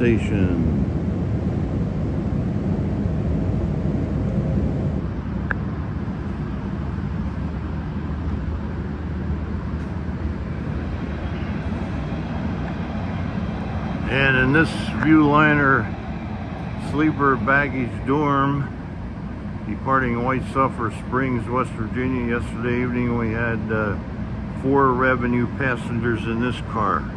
Station. And in this Viewliner sleeper baggage dorm departing White Sulphur Springs, West Virginia, yesterday evening we had 4 revenue passengers in this car.